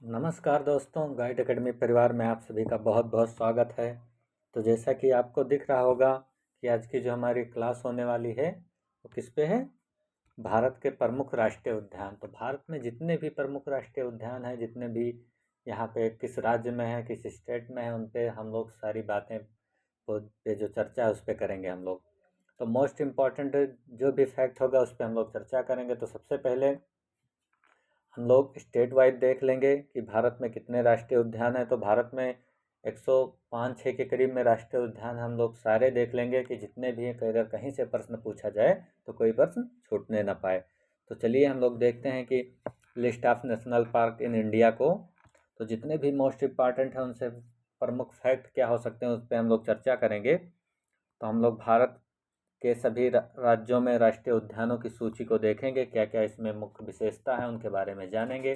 नमस्कार दोस्तों, guide academy परिवार में आप सभी का बहुत बहुत स्वागत है। तो जैसा कि आपको दिख रहा होगा कि आज की जो हमारी क्लास होने वाली है वो किस पे है? भारत के प्रमुख राष्ट्रीय उद्यान। तो भारत में जितने भी प्रमुख राष्ट्रीय उद्यान हैं, जितने भी यहाँ पे किस राज्य में है, किस स्टेट में है, उन पे हम लोग सारी बातें पे जो चर्चा है उस पर करेंगे हम लोग। तो मोस्ट इम्पॉर्टेंट जो भी फैक्ट होगा उस पर हम लोग चर्चा करेंगे। तो सबसे पहले हम लोग स्टेट वाइज देख लेंगे कि भारत में कितने राष्ट्रीय उद्यान हैं। तो भारत में 105-6 के करीब में राष्ट्रीय उद्यान हम लोग सारे देख लेंगे कि जितने भी हैं, अगर कहीं से प्रश्न पूछा जाए तो कोई प्रश्न छूटने ना पाए। तो चलिए हम लोग देखते हैं कि list of national park in India को, तो जितने भी मोस्ट इम्पॉर्टेंट हैं उनसे प्रमुख फैक्ट क्या हो सकते हैं उस पर हम लोग चर्चा करेंगे। तो हम लोग भारत के सभी राज्यों में राष्ट्रीय उद्यानों की सूची को देखेंगे, क्या क्या इसमें मुख्य विशेषता है उनके बारे में जानेंगे,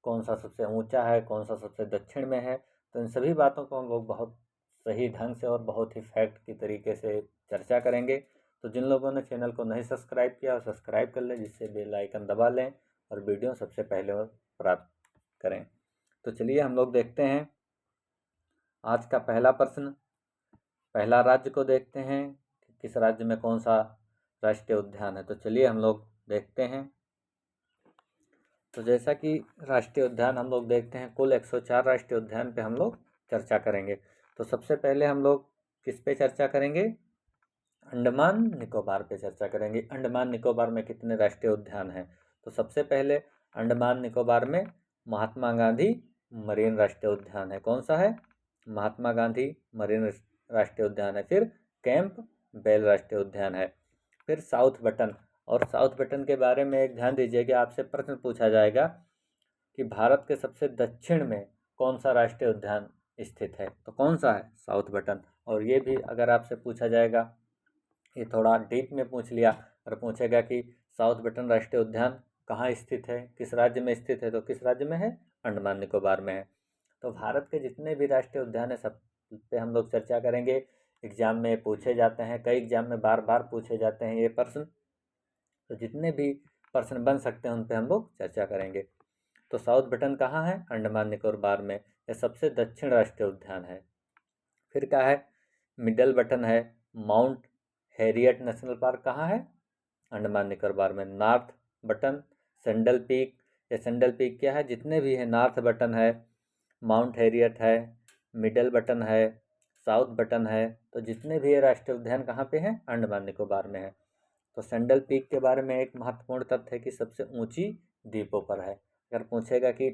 कौन सा सबसे ऊंचा है, कौन सा सबसे दक्षिण में है। तो इन सभी बातों को हम लोग बहुत सही ढंग से और बहुत ही फैक्ट की तरीके से चर्चा करेंगे। तो जिन लोगों ने चैनल को नहीं सब्सक्राइब किया वो सब्सक्राइब कर लें, जिससे बेल आइकन दबा लें और वीडियो सबसे पहले प्राप्त करें। तो चलिए हम लोग देखते हैं आज का पहला प्रश्न। पहला राज्य को देखते हैं कि किस राज्य में कौन सा राष्ट्रीय उद्यान है। तो चलिए हम लोग देखते हैं। तो जैसा कि राष्ट्रीय उद्यान हम लोग देखते हैं, कुल 104 राष्ट्रीय उद्यान पे हम लोग चर्चा करेंगे। तो सबसे पहले हम लोग किस पे चर्चा करेंगे? अंडमान निकोबार पे चर्चा करेंगे। अंडमान निकोबार में कितने राष्ट्रीय उद्यान हैं? तो सबसे पहले अंडमान निकोबार में महात्मा गांधी मरीन राष्ट्रीय उद्यान है। कौन सा है? महात्मा गांधी मरीन राष्ट्रीय उद्यान है। फिर कैंप बेल राष्ट्रीय उद्यान है। फिर साउथ बटन। और साउथ बटन के बारे में एक ध्यान दीजिए कि आपसे प्रश्न पूछा जाएगा कि भारत के सबसे दक्षिण में कौन सा राष्ट्रीय उद्यान स्थित है। तो कौन सा है? South button. और ये भी अगर आपसे पूछा जाएगा, ये थोड़ा डीप में पूछ लिया और पूछेगा कि साउथ बटन राष्ट्रीय उद्यान कहाँ स्थित है, किस राज्य में स्थित है, तो किस राज्य में है? अंडमान निकोबार में है। तो भारत के जितने भी राष्ट्रीय उद्यान है सब पे हम लोग चर्चा करेंगे। एग्जाम में पूछे जाते हैं, कई एग्जाम में बार बार पूछे जाते हैं ये प्रश्न। तो जितने भी प्रश्न बन सकते हैं उन पे हम लोग चर्चा करेंगे। तो साउथ बटन कहाँ है? अंडमान निकोबार में। यह सबसे दक्षिण राष्ट्रीय उद्यान है। फिर क्या है? मिडल बटन है। माउंट हैरियट नेशनल पार्क कहाँ है? अंडमान निकोबार में। North Button Saddle peak. ये सेंडल पीक क्या है? जितने भी हैं, नॉर्थ बटन है, माउंट हैरियट है, मिडल बटन है, साउथ बटन है, तो जितने भी ये राष्ट्रीय उद्यान कहाँ पे हैं? अंडमान निकोबार में है। तो सेंडल पीक के बारे में एक महत्वपूर्ण तथ्य है कि सबसे ऊंची द्वीपों पर है। अगर पूछेगा कि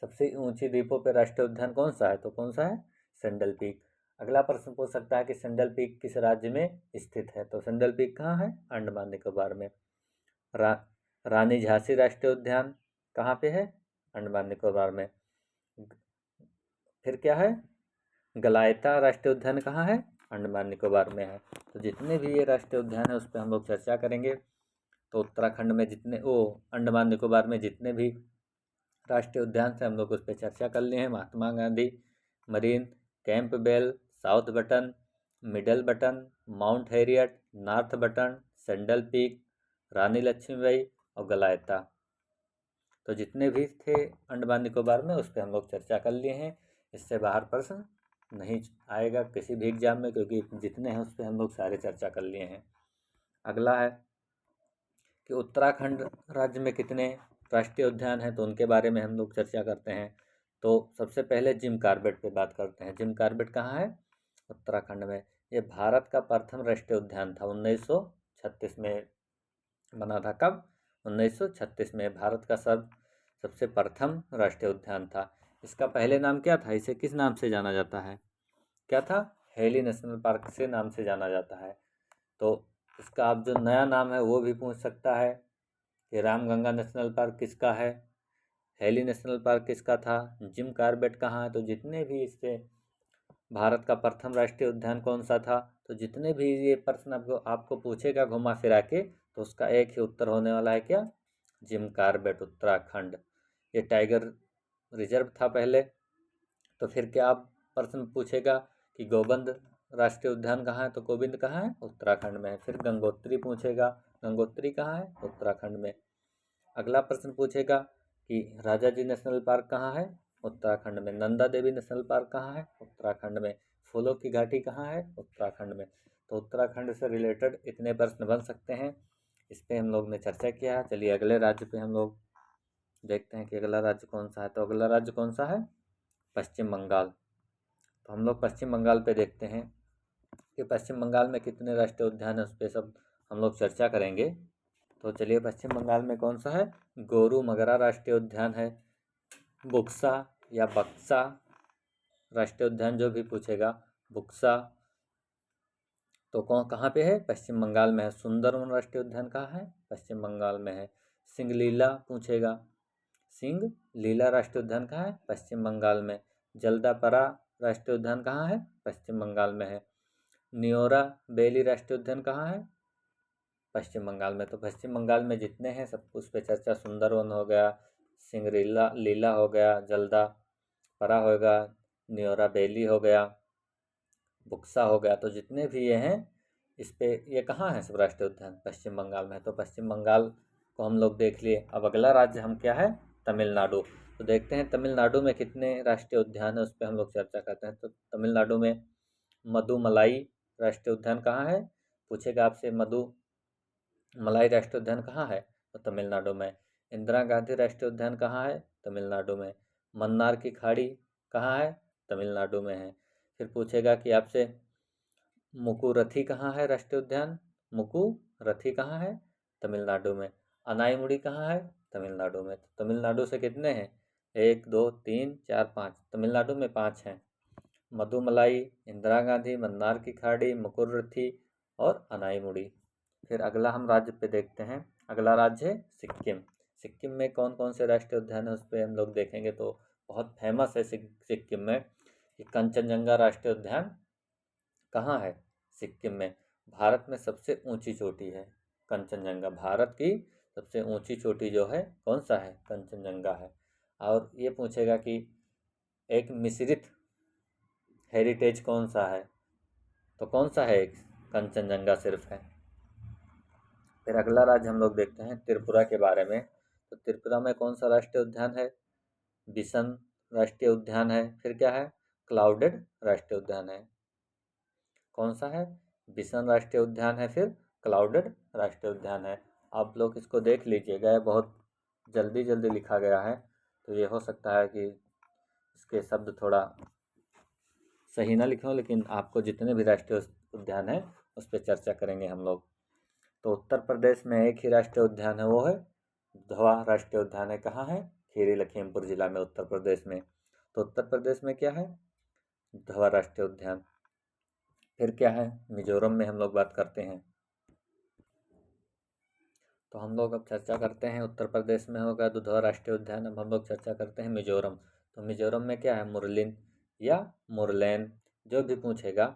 सबसे ऊंची द्वीपों पर राष्ट्रीय उद्यान कौन सा है, तो कौन सा है? Sandal peak. अगला प्रश्न पूछ सकता है कि सेंडल पीक किस राज्य में स्थित है। तो सेंडल पीक कहाँ है? अंडमान निकोबार में। रा, रानी झांसी राष्ट्रीय उद्यान कहाँ पे है? अंडमान निकोबार में। फिर क्या है? गलायता राष्ट्रीय उद्यान कहाँ है? अंडमान निकोबार में है। तो जितने भी ये राष्ट्रीय उद्यान है उस पर हम लोग चर्चा करेंगे। तो उत्तराखंड में जितने अंडमान निकोबार में जितने भी राष्ट्रीय उद्यान से हम लोग उस पर चर्चा कर लिए हैं। Mahatma Gandhi marine, Campbell, South Button, Middle Button, Mount Harriet, North Button, Saddle Peak, Rani Lakshmibai और गलायता। तो जितने भी थे अंडमान निकोबार में उस पर हम लोग चर्चा कर लिए हैं। इससे बाहर प्रश्न नहीं आएगा किसी भी एग्जाम में, क्योंकि जितने हैं उस पर हम लोग सारे चर्चा कर लिए हैं। अगला है कि उत्तराखंड राज्य में कितने राष्ट्रीय उद्यान हैं, तो उनके बारे में हम लोग चर्चा करते हैं। तो सबसे पहले जिम कॉर्बेट पे बात करते हैं। जिम कॉर्बेट कहाँ है? उत्तराखंड में। ये भारत का प्रथम राष्ट्रीय उद्यान था। 1936 में बना था। कब? 1936 में। भारत का सबसे प्रथम राष्ट्रीय उद्यान था। इसका पहले नाम क्या था? इसे किस नाम से जाना जाता है? क्या था? हेली नेशनल पार्क से नाम से जाना जाता है। तो इसका अब जो नया नाम है वो भी पूछ सकता है कि रामगंगा नेशनल पार्क किसका है, हेली नेशनल पार्क किसका था, जिम कॉर्बेट कहाँ है। तो जितने भी इससे भारत का प्रथम राष्ट्रीय उद्यान कौन सा था, तो जितने भी ये प्रश्न आपको पूछेगा घुमा फिरा के, तो उसका एक ही उत्तर होने वाला है। क्या? Jim Corbett, Uttarakhand. ये टाइगर रिजर्व था पहले। तो फिर क्या आप प्रश्न पूछेगा कि गोविंद राष्ट्रीय उद्यान कहाँ है, तो गोविंद कहाँ है? उत्तराखंड में है। फिर गंगोत्री पूछेगा, गंगोत्री कहाँ है? उत्तराखंड में। अगला प्रश्न पूछेगा कि राजा जी नेशनल पार्क कहाँ है, उत्तराखंड में। नंदा देवी नेशनल पार्क कहाँ है, उत्तराखंड में। फूलों की घाटी कहाँ है, उत्तराखंड में। तो उत्तराखंड से रिलेटेड इतने प्रश्न बन सकते हैं, इस पर हम लोग ने चर्चा किया है। चलिए अगले राज्य पे हम लोग देखते हैं कि अगला राज्य कौन सा है। तो अगला राज्य कौन सा है, पश्चिम बंगाल। तो हम लोग पश्चिम बंगाल पे देखते हैं कि पश्चिम बंगाल में कितने राष्ट्रीय उद्यान है, उस पर सब हम लोग चर्चा करेंगे। तो चलिए पश्चिम बंगाल में कौन सा है, गोरुमगरा राष्ट्रीय उद्यान है, बुक्सा या बक्सा राष्ट्रीय उद्यान जो भी पूछेगा, बुक्सा। तो कौन कहाँ पे है, पश्चिम बंगाल में है। सुंदरवन राष्ट्रीय उद्यान कहाँ है, पश्चिम बंगाल में है। सिंगलीला पूछेगा, सिंगलीला राष्ट्रीय उद्यान कहाँ है, पश्चिम बंगाल में। जल्दापरा राष्ट्रीय उद्यान कहाँ है, पश्चिम बंगाल में है। न्योरा बेली राष्ट्रीय उद्यान कहाँ है, पश्चिम बंगाल में। तो पश्चिम बंगाल में जितने हैं सब उस पर चर्चा, सुंदरवन हो गया, सिंगरीला लीला हो गया, जल्दा परा हो गया, न्योरा बेली हो गया, बुक्सा हो गया। तो जितने भी ये हैं इस पे ये कहाँ है सब राष्ट्रीय उद्यान, पश्चिम बंगाल में है। तो पश्चिम बंगाल को हम लोग देख लिए। अब अगला राज्य हम क्या है, तमिलनाडु। तो देखते हैं तमिलनाडु में कितने राष्ट्रीय उद्यान है, उस पर हम लोग चर्चा करते हैं। तो तमिलनाडु में मधुमलाई राष्ट्रीय उद्यान कहाँ है, पूछेगा आपसे। मधुमलाई राष्ट्रीय उद्यान कहाँ है, तो तमिलनाडु में। इंदिरा गांधी राष्ट्रीय उद्यान कहाँ है, तमिलनाडु में। मन्नार की खाड़ी कहाँ है, तमिलनाडु में है। फिर पूछेगा कि आपसे मुकुरथी कहाँ है राष्ट्रीय उद्यान, मुकुरथी कहाँ है, तमिलनाडु में। अनाईमुड़ी कहाँ है, तमिलनाडु में। तो तमिलनाडु से कितने हैं, 1 2 3 4 5, तमिलनाडु में 5 हैं। मधुमलाई, इंदिरा गांधी, मन्नार की खाड़ी, मुकुरथी और अनाईमुड़ी। फिर अगला हम राज्य पे देखते हैं। अगला राज्य है सिक्किम। सिक्किम में कौन कौन से राष्ट्रीय उद्यान है उस पर हम लोग देखेंगे। तो बहुत फेमस है सिक्किम में कि कंचनजंगा राष्ट्रीय उद्यान कहाँ है, सिक्किम में। भारत में सबसे ऊंची चोटी है कंचनजंगा, भारत की सबसे ऊंची चोटी जो है कौन सा है, कंचनजंगा है। और ये पूछेगा कि एक मिश्रित हेरिटेज कौन सा है, तो कौन सा है, एक कंचनजंगा सिर्फ है। फिर अगला राज्य हम लोग देखते हैं त्रिपुरा के बारे में। तो त्रिपुरा में कौन सा राष्ट्रीय उद्यान है, बिसन राष्ट्रीय उद्यान है। फिर क्या है, क्लाउडेड राष्ट्रीय उद्यान है। कौन सा है, बिसन राष्ट्रीय उद्यान है, फिर क्लाउडेड राष्ट्रीय उद्यान है। आप लोग इसको देख लीजिएगा, ये बहुत जल्दी जल्दी लिखा गया है, तो ये हो सकता है कि इसके शब्द थोड़ा सही ना लिखे हो, लेकिन आपको जितने भी राष्ट्रीय उद्यान हैं उस पर चर्चा करेंगे हम लोग। तो उत्तर प्रदेश में एक ही राष्ट्रीय उद्यान है, वो है दुधवा राष्ट्रीय उद्यान है। कहाँ है, खीरी लखीमपुर जिला में, उत्तर प्रदेश में। तो उत्तर प्रदेश में क्या है, दुधवा राष्ट्रीय उद्यान। फिर क्या है, मिजोरम में हम लोग बात करते हैं। तो हम लोग अब चर्चा करते हैं, उत्तर प्रदेश में होगा दुधवा राष्ट्रीय उद्यान। अब हम लोग चर्चा करते हैं मिजोरम। तो मिजोरम में क्या है, मुरलिन या मुरलैन, जो भी पूछेगा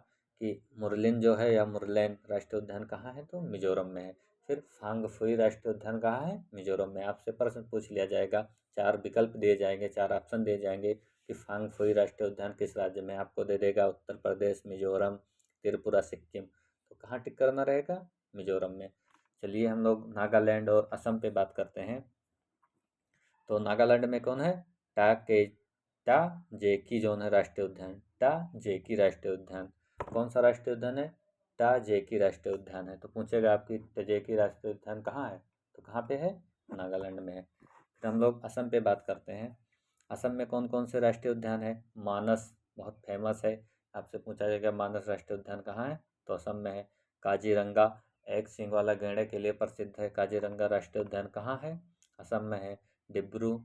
कि मुरलिन जो है या मुरलैन राष्ट्रीय उद्यान कहाँ है, तो मिजोरम में है। फिर फांगफुई राष्ट्रीय उद्यान कहाँ है, मिजोरम में। आपसे प्रश्न पूछ लिया जाएगा, 4 विकल्प दिए जाएंगे, 4 ऑप्शन दिए जाएंगे कि फांगफुई राष्ट्रीय उद्यान किस राज्य में। आपको दे देगा उत्तर प्रदेश, मिजोरम, त्रिपुरा, सिक्किम। तो कहाँ टिक करना रहेगा, मिजोरम में। चलिए हम लोग नागालैंड और असम पे बात करते हैं। तो नागालैंड में कौन है, टा जेकी जोन है राष्ट्रीय उद्यान, टा जेकी राष्ट्रीय उद्यान। कौन सा राष्ट्रीय उद्यान है, टा जेकी राष्ट्रीय उद्यान है। तो पूछेगा आपकी टजेकी राष्ट्रीय उद्यान कहाँ है, तो कहाँ पे है, नागालैंड में है। फिर हम लोग असम पे बात करते हैं। असम में कौन कौन से राष्ट्रीय उद्यान है, मानस बहुत फेमस है, आपसे पूछा जाएगा मानस राष्ट्रीय उद्यान कहाँ है, तो असम में है। काजीरंगा एक सींग वाला गैंडे के लिए प्रसिद्ध है, काजीरंगा राष्ट्रीय उद्यान कहाँ है, असम में है। डिब्रू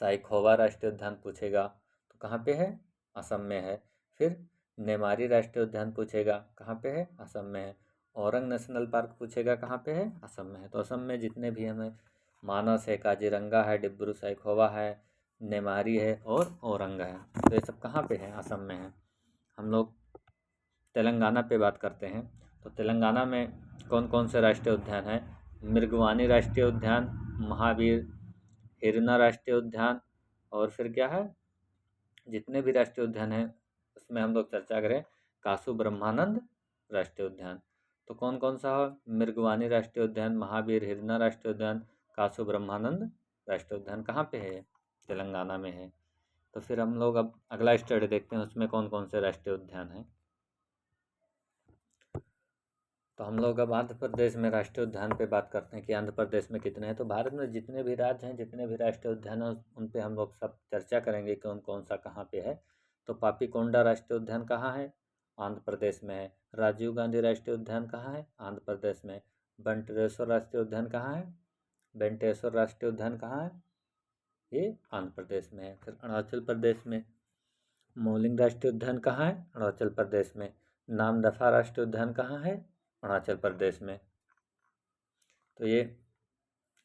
साइखोवा राष्ट्रीय उद्यान पूछेगा तो कहाँ पे है, असम में है। फिर नेमारी राष्ट्रीय उद्यान पूछेगा, कहाँ पे है, असम में है। औरंग नेशनल पार्क पूछेगा, कहाँ पे है, असम में है। तो असम में जितने भी हमें मानस है, काजीरंगा है, डिब्रू साइखोवा है, नेमारी है और औरंग है, तो ये सब कहाँ पे है, असम में है। हम लोग तेलंगाना पे बात करते हैं। तो तेलंगाना में कौन कौन से राष्ट्रीय उद्यान हैं, मृगवानी राष्ट्रीय उद्यान, महावीर हिरना राष्ट्रीय उद्यान, और फिर क्या है, जितने भी राष्ट्रीय उद्यान हैं उसमें हम लोग चर्चा करें, कासु ब्रह्मानंद राष्ट्रीय उद्यान। तो कौन कौन सा है, मृगवानी राष्ट्रीय उद्यान, महावीर हिरना राष्ट्रीय उद्यान, कासु ब्रह्मानंद राष्ट्रीय उद्यान कहाँ पे है? तेलंगाना में है। तो फिर हम लोग अब अगला स्टडी देखते हैं, उसमें कौन कौन से राष्ट्रीय उद्यान हैं। तो हम लोग अब आंध्र प्रदेश में राष्ट्रीय उद्यान पे बात करते हैं कि आंध्र प्रदेश में कितने हैं। तो भारत में जितने भी राज्य हैं, जितने भी राष्ट्रीय उद्यान हैं, उन पे हम लोग सब चर्चा करेंगे कौन कौन सा कहाँ पे है। तो पापीकोंडा राष्ट्रीय उद्यान कहाँ है? आंध्र प्रदेश में है। राजीव गांधी राष्ट्रीय उद्यान कहाँ है? आंध्र प्रदेश में। बंटरेश्वर राष्ट्रीय उद्यान कहाँ है? बेंटेश्वर राष्ट्रीय उद्यान कहाँ है? ये आंध्र प्रदेश में है। फिर अरुणाचल प्रदेश में मोलिंग राष्ट्रीय उद्यान कहाँ है? अरुणाचल प्रदेश में। नामदफा राष्ट्रीय उद्यान कहाँ है? अरुणाचल प्रदेश में। तो ये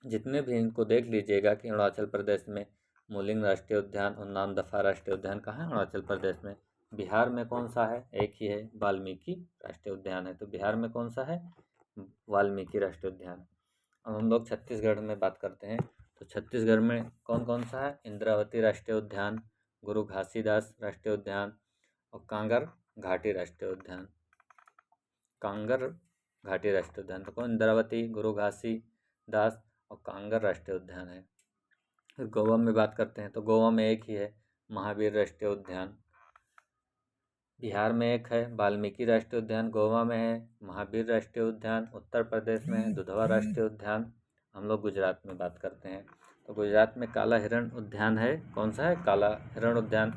जितने भी इनको देख लीजिएगा कि अरुणाचल प्रदेश में मोलिंग राष्ट्रीय उद्यान और नामदफा राष्ट्रीय उद्यान कहाँ है? अरुणाचल प्रदेश में। बिहार में कौन सा है? एक ही है, वाल्मीकि राष्ट्रीय उद्यान है। तो बिहार में कौन सा है? वाल्मीकि राष्ट्रीय उद्यान। अब हम लोग छत्तीसगढ़ में बात करते हैं। तो छत्तीसगढ़ में कौन कौन सा है? इंद्रावती राष्ट्रीय उद्यान, गुरु घासीदास राष्ट्रीय उद्यान और कांगर घाटी राष्ट्रीय उद्यान। कांगर घाटी राष्ट्रीय उद्यान। तो कौन? इंद्रावती, गुरु घासीदास और कांगर राष्ट्रीय उद्यान है। फिर गोवा में बात करते हैं। तो गोवा में एक ही है, महावीर राष्ट्रीय उद्यान। बिहार में एक है, वाल्मीकि राष्ट्रीय उद्यान। गोवा में है महावीर राष्ट्रीय उद्यान। उत्तर प्रदेश में है दुधवा राष्ट्रीय उद्यान। हम लोग गुजरात में बात करते हैं। तो गुजरात में काला हिरण उद्यान है। कौन सा है? काला हिरण उद्यान।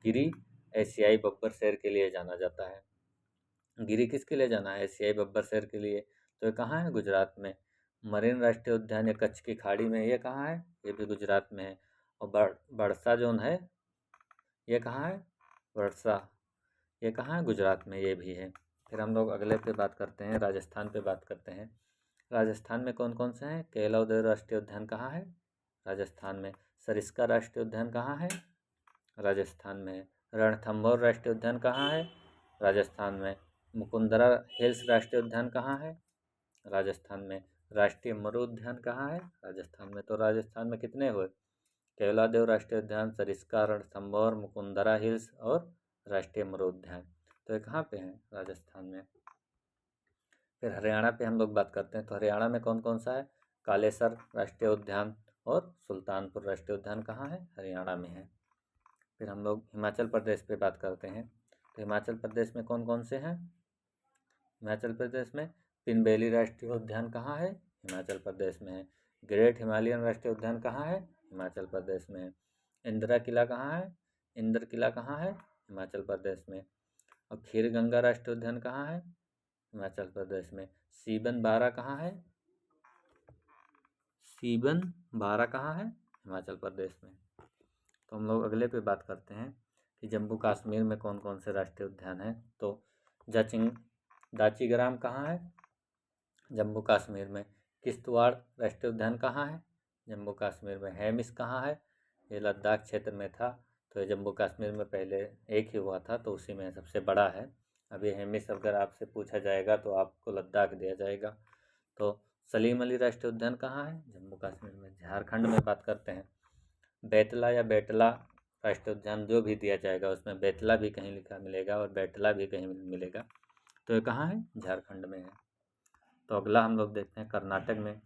गिरी एशियाई बब्बर शेर के लिए जाना जाता है। गिरी किसके लिए जाना है? एशियाई बब्बर शेर के लिए। तो ये कहाँ है? गुजरात में। मरीन राष्ट्रीय उद्यान, ये कच्छ की खाड़ी में, ये कहाँ है? ये भी गुजरात में है। और बड़सा जोन है, ये कहाँ है? बड़सा, ये कहाँ है? गुजरात में, ये भी है। फिर हम लोग अगले पे बात करते हैं, राजस्थान पे बात करते हैं। राजस्थान में कौन कौन से हैं? केलाउदय राष्ट्रीय उद्यान कहाँ है? राजस्थान में। सरिस्का राष्ट्रीय उद्यान कहाँ है? राजस्थान में। रणथंभौर राष्ट्रीय उद्यान कहाँ है? राजस्थान में। मुकुंदरा हिल्स राष्ट्रीय उद्यान कहाँ है? राजस्थान में। राष्ट्रीय मरु उद्यान कहाँ है? राजस्थान में। तो राजस्थान में कितने हुए? केवलादेव राष्ट्रीय उद्यान, सरिस्का, रणथंभौर, मुकुंदरा हिल्स और राष्ट्रीय मरु उद्यान। तो ये कहाँ पे हैं? राजस्थान में। फिर हरियाणा पे हम लोग बात करते हैं। तो हरियाणा में कौन कौन सा है? कालेसर राष्ट्रीय उद्यान और सुल्तानपुर राष्ट्रीय उद्यान कहाँ है? हरियाणा में है। फिर हम लोग हिमाचल प्रदेश पे बात करते हैं। तो हिमाचल प्रदेश में कौन कौन से हैं? हिमाचल प्रदेश में पिनबेली राष्ट्रीय उद्यान कहाँ है? हिमाचल प्रदेश में है। ग्रेट हिमालयन राष्ट्रीय उद्यान कहाँ है? हिमाचल प्रदेश में है। इंदिरा किला कहाँ है? इंदर किला कहाँ है? हिमाचल प्रदेश में। और खीर गंगा राष्ट्रीय उद्यान कहाँ है? हिमाचल प्रदेश में। सीबन बारा कहाँ है? सीबन बारा कहाँ है? हिमाचल प्रदेश में। तो हम लोग अगले पे बात करते हैं कि जम्मू कश्मीर में कौन कौन से राष्ट्रीय उद्यान हैं। तो दाचीग्राम कहाँ है? जम्मू कश्मीर में। किश्तवाड़ राष्ट्रीय उद्यान कहाँ है? जम्मू कश्मीर में। हेमिस कहाँ है? ये लद्दाख क्षेत्र में था। तो ये जम्मू कश्मीर में पहले एक ही हुआ था, तो उसी में सबसे बड़ा है। अभी हेमिस अगर आपसे पूछा जाएगा तो आपको लद्दाख दिया जाएगा। तो सलीम अली राष्ट्रीय उद्यान कहाँ है? जम्मू कश्मीर में। झारखंड में बात करते हैं। बैतला या बेटला राष्ट्रीय उद्यान जो भी दिया जाएगा उसमें बैतला भी कहीं लिखा मिलेगा और बैटला भी कहीं मिलेगा। तो ये कहाँ है? झारखंड में है। तो अगला हम लोग देखते हैं कर्नाटक में।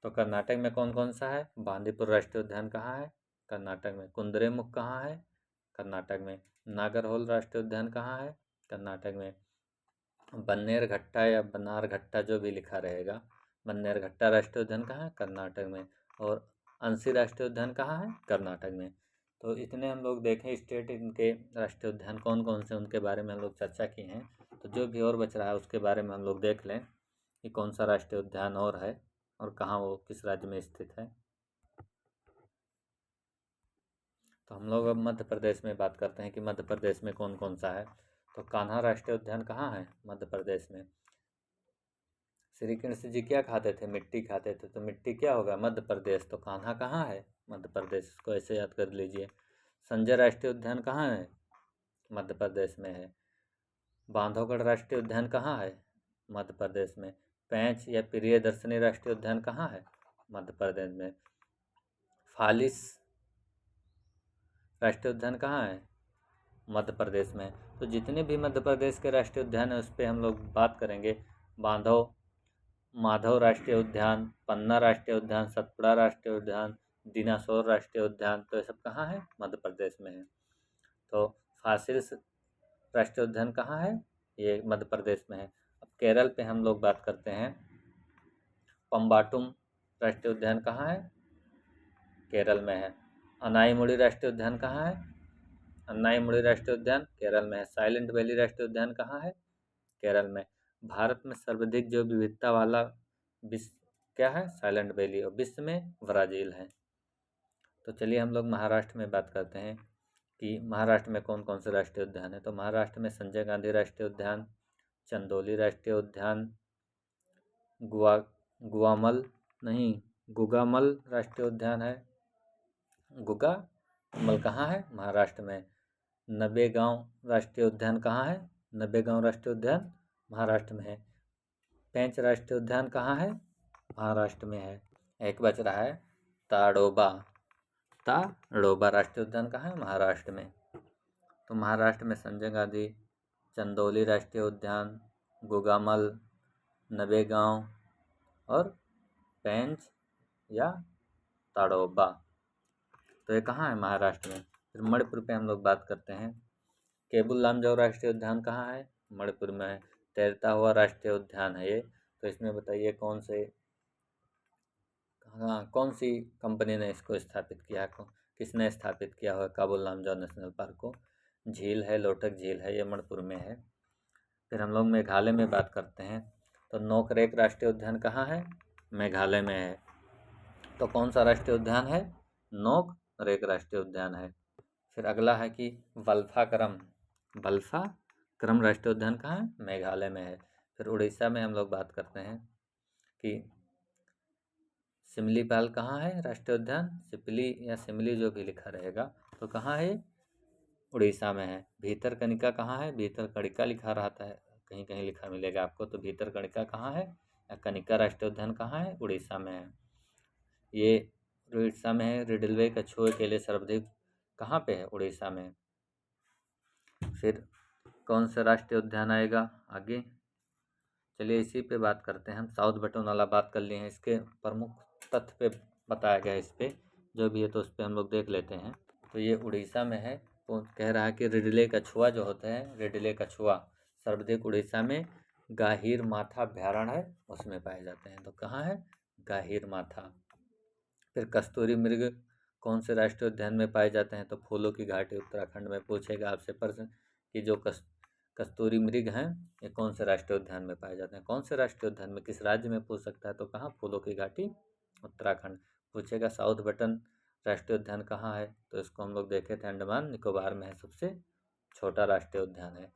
तो कर्नाटक में कौन कौन सा है? बांदीपुर राष्ट्रीय उद्यान कहाँ है? कर्नाटक में। कुंद्रेमुख कहाँ है? कर्नाटक में। नागरहोल राष्ट्रीय उद्यान कहाँ है? कर्नाटक में। बन्नेरघट्टा या बनारघट्टा जो भी लिखा रहेगा, बन्नेरघट्टा राष्ट्रीय उद्यान कहाँ है? कर्नाटक में। और अंशी राष्ट्रीय उद्यान कहाँ है? कर्नाटक में। तो इतने हम लोग देखें स्टेट, इनके राष्ट्रीय उद्यान कौन कौन से, उनके बारे में हम लोग चर्चा की हैं। तो जो भी और बच रहा है उसके बारे में हम लोग देख लें कि कौन सा राष्ट्रीय उद्यान और है और कहाँ वो किस राज्य में स्थित है। तो हम लोग अब मध्य प्रदेश में बात करते हैं कि मध्य प्रदेश में कौन कौन सा है। तो कान्हा राष्ट्रीय उद्यान कहाँ है? मध्य प्रदेश में। श्री कृष्ण जी क्या खाते थे? मिट्टी खाते थे। तो मिट्टी क्या होगा? मध्य प्रदेश। तो कान्हा कहाँ है? मध्य प्रदेश। इसको ऐसे याद कर लीजिए। संजय राष्ट्रीय उद्यान कहाँ है? मध्य प्रदेश में है। बांधवगढ़ राष्ट्रीय उद्यान कहाँ है? मध्य प्रदेश में। पेंच या प्रियदर्शनी राष्ट्रीय उद्यान कहाँ है? मध्य प्रदेश में। फालिस राष्ट्रीय उद्यान कहाँ है? मध्य प्रदेश में। तो जितने भी मध्य प्रदेश के राष्ट्रीय उद्यान हैं उस पर हम लोग बात करेंगे। माधव राष्ट्रीय उद्यान, पन्ना राष्ट्रीय उद्यान, सतपुड़ा राष्ट्रीय उद्यान, दिनासौर राष्ट्रीय उद्यान, तो ये सब कहाँ है? मध्य प्रदेश में है। तो फासिल्स राष्ट्रीय उद्यान कहाँ है? ये मध्य प्रदेश में है। अब केरल पे हम लोग बात करते हैं। पम्बाटुम राष्ट्रीय उद्यान कहाँ है? केरल में है। अनाईमुड़ी राष्ट्रीय उद्यान कहाँ है? अनाईमुड़ी राष्ट्रीय उद्यान केरल में है। साइलेंट वैली राष्ट्रीय उद्यान कहाँ है? केरल में। भारत में सर्वाधिक जो विविधता वाला विश्व क्या है? Silent valley. और विश्व में ब्राज़ील है। तो चलिए हम लोग महाराष्ट्र में बात करते हैं कि महाराष्ट्र में कौन कौन से राष्ट्रीय उद्यान है। तो महाराष्ट्र में संजय गांधी राष्ट्रीय उद्यान, चंदौली राष्ट्रीय उद्यान, गुगामल राष्ट्रीय उद्यान है। गुगामल कहाँ है? महाराष्ट्र में। नवेगांव राष्ट्रीय उद्यान कहाँ है? नवेगांव राष्ट्रीय उद्यान महाराष्ट्र में है। पेंच राष्ट्रीय उद्यान कहाँ है? महाराष्ट्र में है। एक बच रहा है ताडोबा राष्ट्रीय उद्यान कहाँ है? महाराष्ट्र में। तो महाराष्ट्र में संजय गांधी, चंदौली राष्ट्रीय उद्यान, गुगामल, नवेगांव और पेंच या ताडोबा, तो ये कहाँ है? महाराष्ट्र में। फिर मणिपुर पे हम लोग बात करते हैं। केबुल लामजाओ राष्ट्रीय उद्यान कहाँ है? मणिपुर में है। तैरता हुआ राष्ट्रीय उद्यान है ये। तो इसमें बताइए कौन सी कंपनी ने इसको स्थापित किया, किसने स्थापित किया हुआ काबुल लामजाओ नेशनल पार्क को? झील है, लोटक झील है, ये मणिपुर में है। फिर हम लोग मेघालय में बात करते हैं। तो नोकरेक राष्ट्रीय उद्यान कहाँ है? मेघालय में है। तो कौन सा राष्ट्रीय उद्यान है? नोकरेक राष्ट्रीय उद्यान है। फिर अगला है कि बल्फाक्रम राष्ट्रीय उद्यान कहाँ है? मेघालय में है। फिर उड़ीसा में हम लोग बात करते हैं कि सिमलीपाल कहाँ है राष्ट्रीय उद्यान? सिपली या सिमली जो भी लिखा रहेगा, तो कहाँ है? उड़ीसा में है। भीतरकनिका कहाँ है? भीतरकनिका लिखा रहता है, कहीं कहीं लिखा मिलेगा आपको। तो भीतरकनिका कहाँ है? या कनिका राष्ट्रीय उद्यान कहाँ है? उड़ीसा में है। ये उड़ीसा में है। रिडलवे कछुए के लिए सर्वाधिक कहाँ पे है? उड़ीसा में। फिर कौन सा राष्ट्रीय उद्यान आएगा आगे? चलिए इसी पे बात करते हैं हम। साउथ बटन वाला बात कर लिए हैं, इसके प्रमुख तथ्य पे बताया गया है इस पे, जो भी है तो उस पर हम लोग देख लेते हैं। तो ये उड़ीसा में है। तो कह रहा है कि रिडले कछुआ जो होते हैं, रिडले कछुआ सर्वाधिक उड़ीसा में गाहिर माथा अभ्यारण्य है उसमें पाए जाते हैं। तो कहाँ है? गाहिर माथा। फिर कस्तूरी मृग कौन से राष्ट्रीय उद्यान में पाए जाते हैं? तो फूलों की घाटी उत्तराखंड में। पूछेगा आपसे प्रश्न कि जो कस्तूरी मृग हैं ये कौन से राष्ट्रीय उद्यान में पाए जाते हैं? कौन से राष्ट्रीय उद्यान में, किस राज्य में पूछ सकता है। तो कहाँ? फूलों की घाटी उत्तराखंड। पूछेगा साउथ बटन राष्ट्रीय उद्यान कहाँ है? तो इसको हम लोग देखे थे अंडमान निकोबार में है, सबसे छोटा राष्ट्रीय उद्यान है।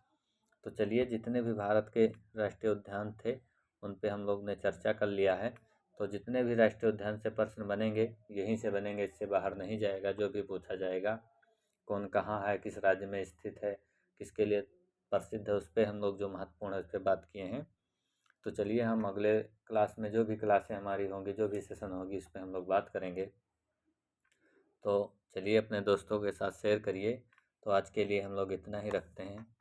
तो चलिए जितने भी भारत के राष्ट्रीय उद्यान थे उन पे हम लोग ने चर्चा कर लिया है। तो जितने भी राष्ट्रीय उद्यान से प्रश्न बनेंगे यहीं से बनेंगे, इससे बाहर नहीं जाएगा। जो भी पूछा जाएगा, कौन कहाँ है, किस राज्य में स्थित है, किसके लिए प्रसिद्ध है, उस पर हम लोग जो महत्वपूर्ण है उस पर बात किए हैं। तो चलिए हम अगले क्लास में, जो भी क्लासें हमारी होंगी, जो भी सेशन होगी, इस पर हम लोग बात करेंगे। तो चलिए अपने दोस्तों के साथ शेयर करिए। तो आज के लिए हम लोग इतना ही रखते हैं।